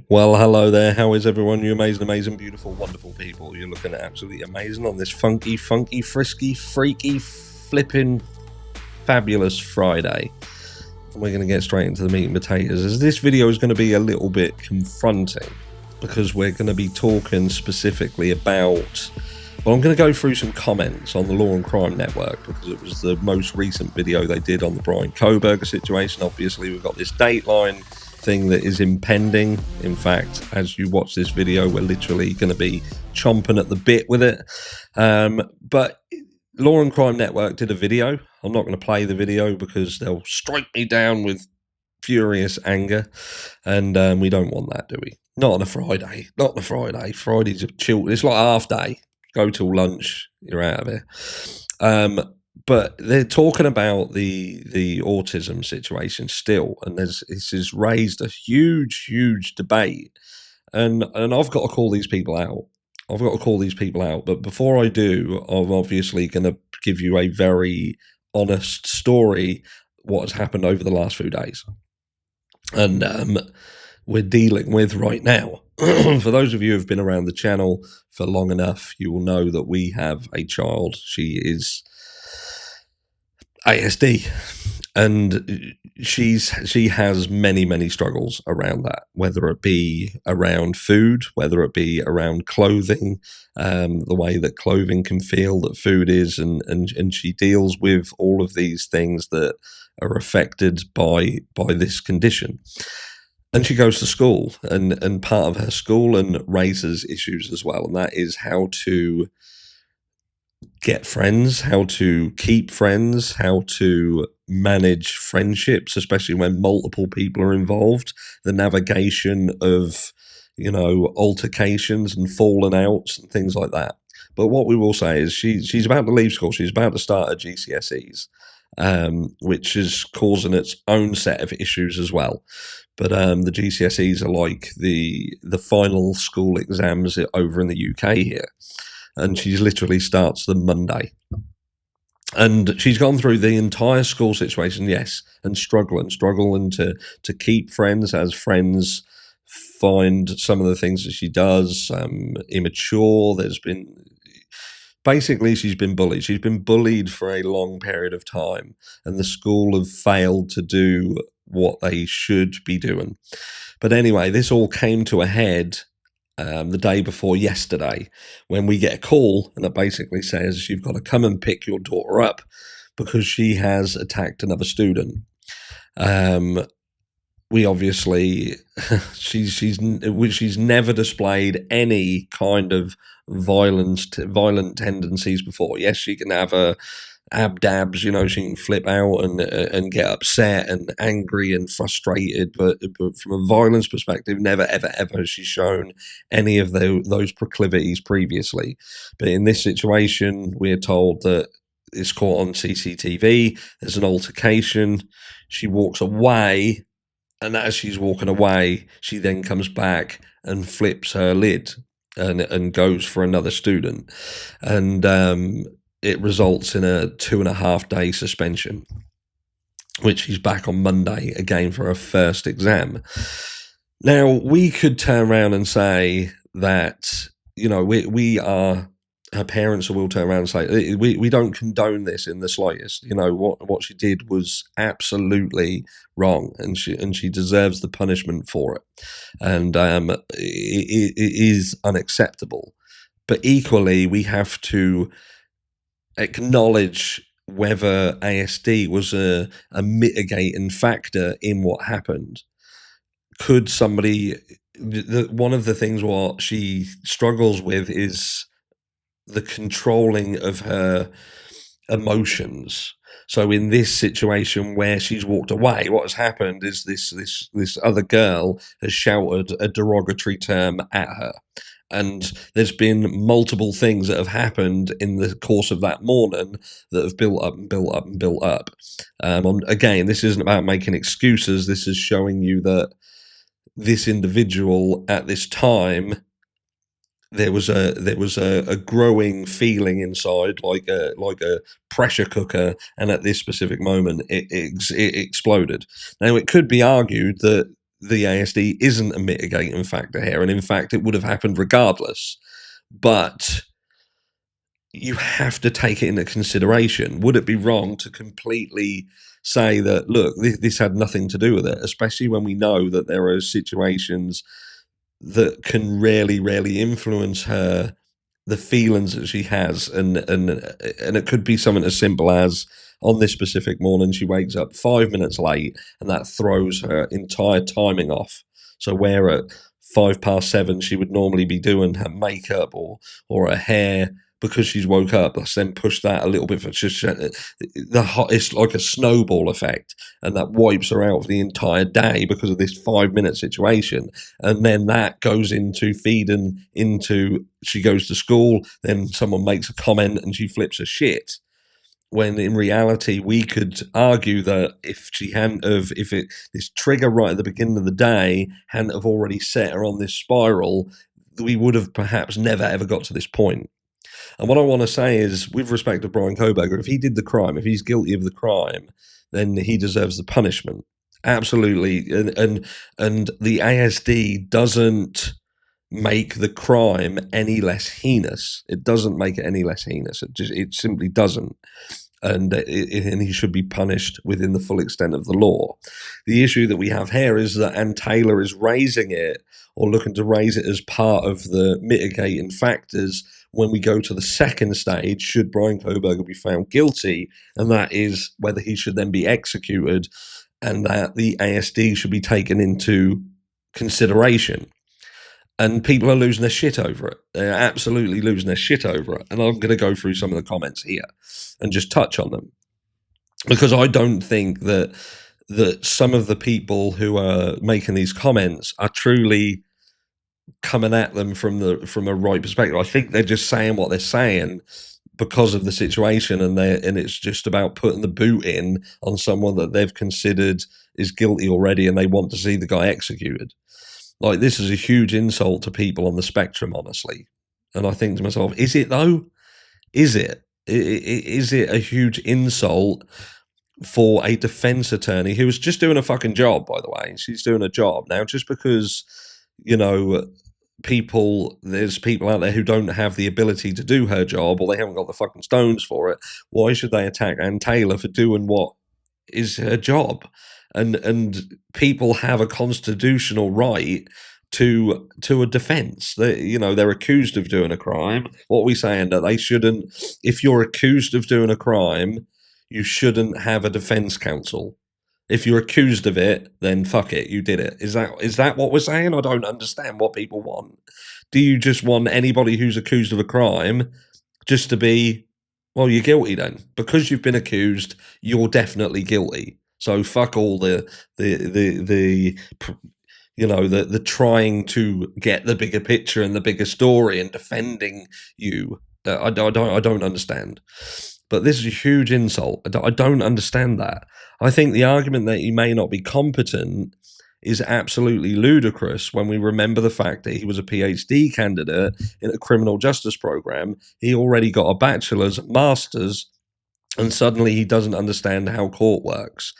Well, hello there. How is everyone? You amazing, beautiful, wonderful people. You're looking absolutely amazing on this funky, frisky, freaky, flipping, fabulous Friday. And we're going to get straight into the meat and potatoes, as this video is going to be a little bit confronting because we're going to be talking specifically about... Well, I'm going to go through some comments on the Law and Crime Network because it was the most recent video they did on the Bryan Kohberger situation. Obviously, we've got this Dateline thing that is impending. In fact, as you watch this video, we're literally going to be chomping at the bit with it. But Law and Crime Network did a video. I'm not going to play the video because they'll strike me down with furious anger, and we don't want that, do we? Not on a Friday. Not on a Friday. Friday's a chill. It's like half day. Go till lunch, you're out of here. But they're talking about the autism situation still, and this has raised a huge debate, and I've got to call these people out. But before I do, I'm obviously going to give you a very honest story what has happened over the last few days, and we're dealing with right now. For those of you who have been around the channel for long enough, you will know that we have a child. She is ASD, and she has many struggles around that, whether it be around food, whether it be around clothing, the way that clothing can feel that food is, and she deals with all of these things that are affected by this condition. And she goes to school, and part of her school and raises issues as well, and that is how to get friends, how to keep friends, how to manage friendships, especially when multiple people are involved, the navigation of, altercations and falling outs and things like that. But what we will say is she's about to leave school. She's about to start her GCSEs, which is causing its own set of issues as well. But the GCSEs are like the final school exams over in the UK here, and she literally starts them Monday. And she's gone through the entire school situation, yes, and struggling to keep friends, as friends find some of the things that she does immature. There's been... Basically, she's been bullied. She's been bullied for a long period of time, and the school have failed to do what they should be doing. But anyway, this all came to a head the day before yesterday, when we get a call, and it basically says you've got to come and pick your daughter up because she has attacked another student. We obviously she's never displayed any kind of violent tendencies before. Yes, she can have a abdabs, she can flip out and get upset and angry and frustrated, but from a violence perspective, never ever has she shown any of those proclivities previously. But in this situation, we're told that it's caught on CCTV. There's an altercation. She walks away, and as she's walking away, she then comes back and flips her lid and goes for another student, and it results in a 2.5 day suspension, which she's back on Monday again for her first exam. Now, we could turn around and say that, we are her parents, will turn around and say we don't condone this in the slightest. What she did was absolutely wrong, and she deserves the punishment for it, and it is unacceptable. But equally, we have to acknowledge whether ASD was a mitigating factor in what happened. Could somebody... one of the things what she struggles with is the controlling of her emotions. So in this situation where she's walked away, what has happened is this other girl has shouted a derogatory term at her. And there's been multiple things that have happened in the course of that morning that have built up. Again, this isn't about making excuses. This is showing you that this individual at this time, there was a growing feeling inside, like a pressure cooker, and at this specific moment, it exploded. Now, it could be argued that the ASD isn't a mitigating factor here, and in fact, it would have happened regardless. But you have to take it into consideration. Would it be wrong to completely say that, look, this had nothing to do with it, especially when we know that there are situations that can really influence her, the feelings that she has, and it could be something as simple as on this specific morning she wakes up 5 minutes late, and that throws her entire timing off. So where at 7:05 she would normally be doing her makeup or her hair, because she's woke up, let's then push that a little bit for just it's like a snowball effect, and that wipes her out for the entire day because of this 5 minute situation. And then that goes into feeding into, she goes to school, then someone makes a comment and she flips her shit. When in reality, we could argue that if she hadn't have, this trigger right at the beginning of the day hadn't have already set her on this spiral, we would have perhaps never ever got to this point. And what I want to say is, with respect to Bryan Kohberger, if he did the crime, if he's guilty of the crime, then he deserves the punishment. Absolutely. And the ASD doesn't make the crime any less heinous. It doesn't make it any less heinous. It simply doesn't. And he should be punished within the full extent of the law. The issue that we have here is that Ann Taylor is raising it, or looking to raise it, as part of the mitigating factors when we go to the second stage, should Bryan Kohberger be found guilty, and that is whether he should then be executed, and that the ASD should be taken into consideration. And people are losing their shit over it. They're absolutely losing their shit over it. And I'm going to go through some of the comments here and just touch on them, because I don't think that some of the people who are making these comments are truly coming at them from a right perspective. I think they're just saying what they're saying because of the situation, and it's just about putting the boot in on someone that they've considered is guilty already, and they want to see the guy executed. Like, this is a huge insult to people on the spectrum, honestly. And I think to myself, is it though? Is it? Is it a huge insult for a defense attorney who was just doing a fucking job, by the way? She's doing a job. Now, just because, there's people out there who don't have the ability to do her job, or they haven't got the fucking stones for it, why should they attack Ann Taylor for doing what is her job? And people have a constitutional right to a defense. They're accused of doing a crime. What are we saying? That they shouldn't, if you're accused of doing a crime, you shouldn't have a defense counsel. If you're accused of it, then fuck it, you did it. Is that what we're saying? I don't understand what people want. Do you just want anybody who's accused of a crime just to be, well, you're guilty then? Because you've been accused, you're definitely guilty. So fuck all the trying to get the bigger picture and the bigger story and defending you. I don't understand. But this is a huge insult. I don't understand that. I think the argument that he may not be competent is absolutely ludicrous when we remember the fact that he was a PhD candidate in a criminal justice program. He already got a bachelor's, master's, and suddenly he doesn't understand how court works.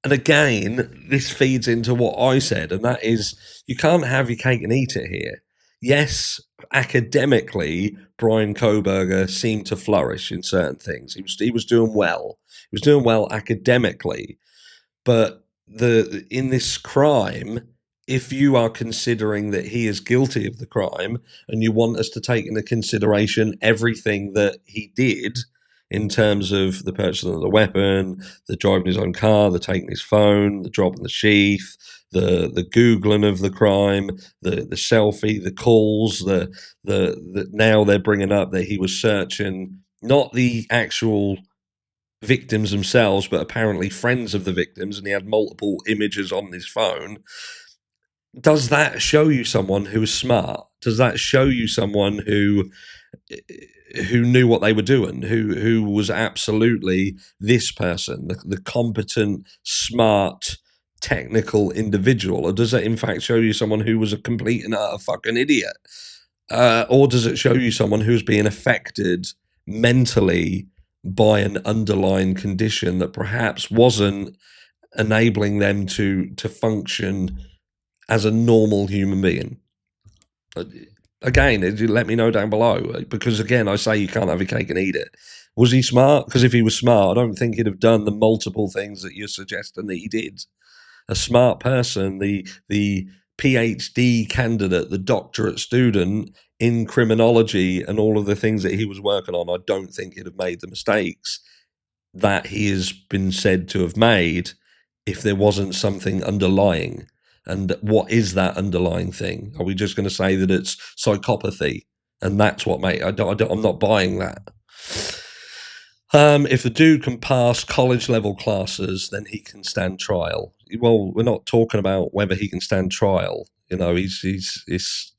And again, this feeds into what I said, and that is, you can't have your cake and eat it here. Yes, academically, Bryan Kohberger seemed to flourish in certain things. He was doing well. He was doing well academically. But in this crime, if you are considering that he is guilty of the crime, and you want us to take into consideration everything that he did in terms of the purchasing of the weapon, the driving his own car, the taking his phone, the dropping the sheath, the Googling of the crime, the selfie, the calls, the now they're bringing up that he was searching not the actual victims themselves, but apparently friends of the victims, and he had multiple images on his phone. Does that show you someone who is smart? Does that show you someone who knew what they were doing, who was absolutely this person, the competent, smart, technical individual? Or does it in fact show you someone who was a complete and utter fucking idiot? Or does it show you someone who's being affected mentally by an underlying condition that perhaps wasn't enabling them to function as a normal human being. Again, let me know down below, because again, I say you can't have your cake and eat it. Was he smart? Because if he was smart, I don't think he'd have done the multiple things that you're suggesting that he did. A smart person, the PhD candidate, the doctorate student in criminology and all of the things that he was working on, I don't think he'd have made the mistakes that he has been said to have made if there wasn't something underlying. And what is that underlying thing? Are we just going to say that it's psychopathy? And that's what made I'm not buying that. If the dude can pass college level classes, then he can stand trial. Well, we're not talking about whether he can stand trial. You know, he's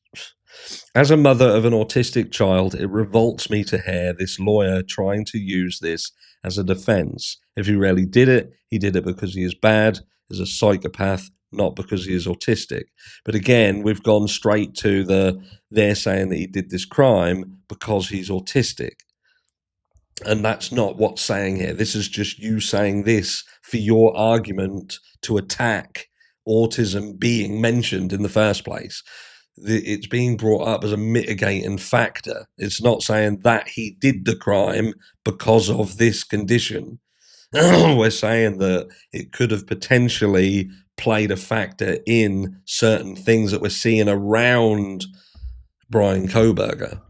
as a mother of an autistic child, it revolts me to hear this lawyer trying to use this as a defense. If he really did it, he did it because he is bad, is a psychopath, not because he is autistic. But again, we've gone straight to they're saying that he did this crime because he's autistic. And that's not what's saying here. This is just you saying this for your argument to attack autism being mentioned in the first place. It's being brought up as a mitigating factor. It's not saying that he did the crime because of this condition. We're saying that it could have potentially played a factor in certain things that we're seeing around Bryan Kohberger.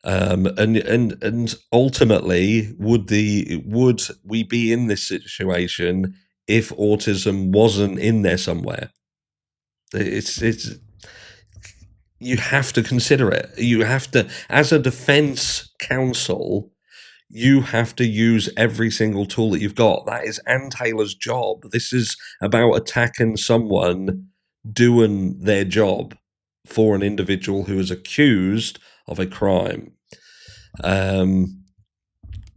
And ultimately, would we be in this situation if autism wasn't in there somewhere? It's you have to consider it. You have to, as a defense counsel, you have to use every single tool that you've got. That is Ann Taylor's job. This is about attacking someone doing their job for an individual who is accused of a crime.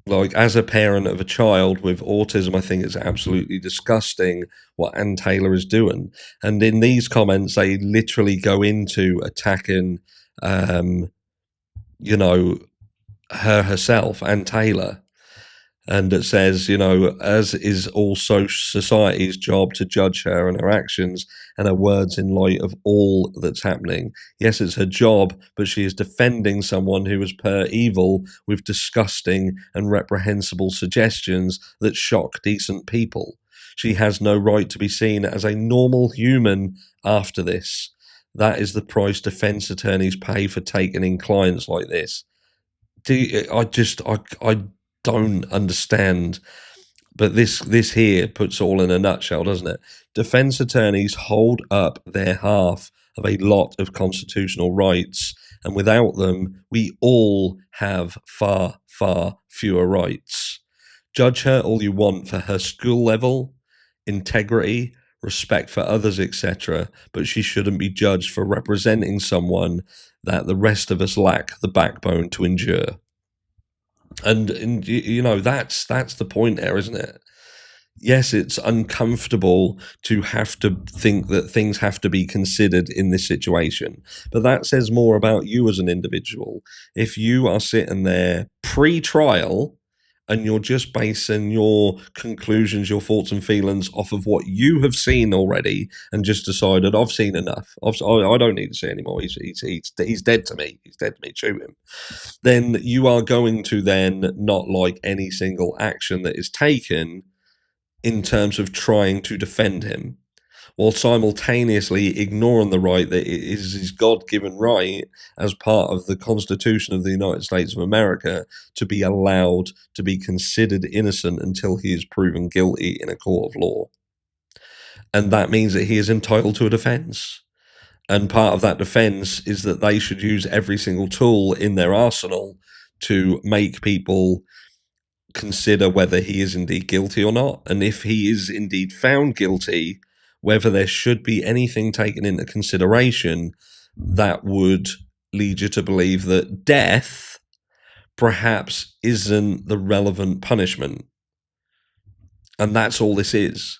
Like, as a parent of a child with autism, I think it's absolutely disgusting what Ann Taylor is doing. And in these comments, they literally go into attacking, you know, herself, Ann Taylor. And it says, you know, as is also society's job to judge her and her actions and her words in light of all that's happening. Yes, it's her job, but she is defending someone who was per evil with disgusting and reprehensible suggestions that shock decent people. She has no right to be seen as a normal human after this. That is the price defense attorneys pay for taking in clients like this. I don't understand. But this here puts all in a nutshell, doesn't it? Defense attorneys hold up their half of a lot of constitutional rights, and without them, we all have far, far fewer rights. Judge her all you want for her school level, integrity, respect for others, etc., but she shouldn't be judged for representing someone that the rest of us lack the backbone to endure. And you know, that's the point there, isn't it? Yes, it's uncomfortable to have to think that things have to be considered in this situation, but that says more about you as an individual. If you are sitting there pre-trial and you're just basing your conclusions, your thoughts and feelings off of what you have seen already, and just decided, I've seen enough. I don't need to see anymore. He's dead to me. He's dead to me. Shoot him. Then you are going to then not like any single action that is taken in terms of trying to defend him, while simultaneously ignoring the right that it is his God-given right as part of the Constitution of the United States of America to be allowed to be considered innocent until he is proven guilty in a court of law. And that means that he is entitled to a defense. And part of that defense is that they should use every single tool in their arsenal to make people consider whether he is indeed guilty or not. And if he is indeed found guilty, whether there should be anything taken into consideration that would lead you to believe that death perhaps isn't the relevant punishment. And that's all this is.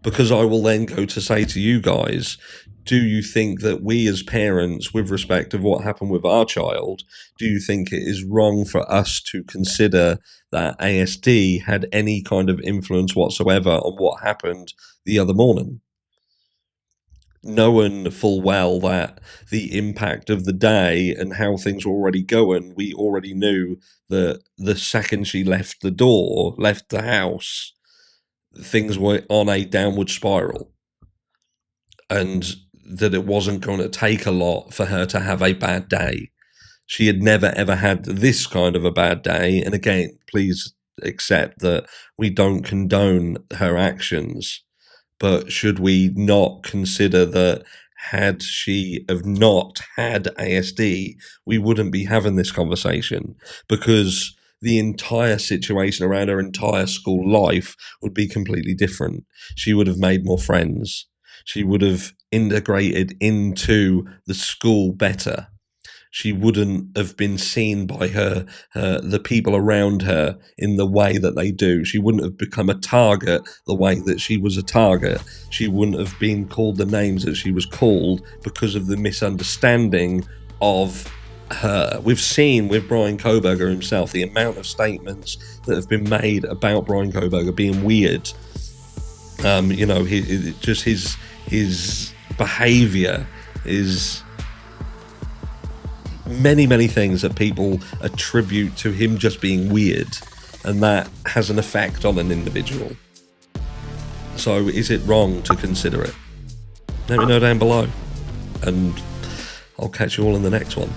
Because I will then go to say to you guys, do you think that we as parents, with respect of what happened with our child, do you think it is wrong for us to consider that ASD had any kind of influence whatsoever on what happened the other morning? Knowing full well that the impact of the day and how things were already going, we already knew that the second she left the house, things were on a downward spiral, and that it wasn't going to take a lot for her to have a bad day. She had never ever had this kind of a bad day. And again, please accept that we don't condone her actions, but should we not consider that had she have not had ASD, we wouldn't be having this conversation, because the entire situation around her entire school life would be completely different. She would have made more friends. She would have integrated into the school better. She wouldn't have been seen by the people around her in the way that they do. She wouldn't have become a target the way that she was a target. She wouldn't have been called the names that she was called because of the misunderstanding of her. We've seen with Bryan Kohberger himself the amount of statements that have been made about Bryan Kohberger being weird. His behaviour is many things that people attribute to him just being weird, and that has an effect on an individual. So is it wrong to consider it? Let me know down below, and I'll catch you all in the next one.